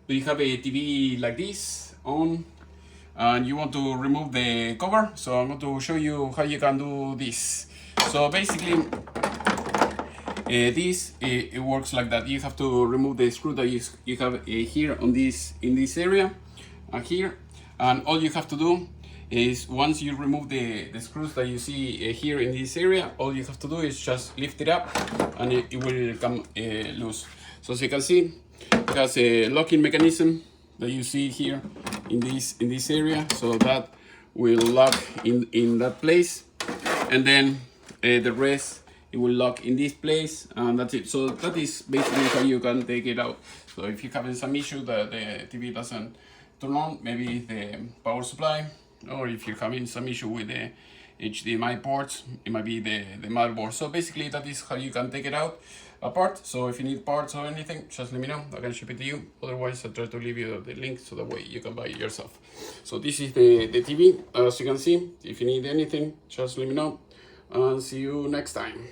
Do you have a TV like this on and you want to remove the cover? So I'm going to show you how you can do this. So basically this it works like that. You have to remove the screw that you have here on this, in this area here, and all you have to do is, once you remove the screws that you see here in this area, all you have to do is just lift it up and it will come loose. So as you can see, it has a locking mechanism that you see here in this area, so that will lock in that place, and then the rest, it will lock in this place, and that's it. So that is basically how you can take it out. So if you're having some issue that the TV doesn't turn on, maybe the power supply, or if you're having some issue with the HDMI ports, it might be the motherboard. So basically that is how you can take it out apart. So if you need parts or anything, just let me know, I can ship it to you. Otherwise I'll try to leave you the link so that way you can buy it yourself. So this is the TV. As you can see, if you need anything, just let me know, and see you next time.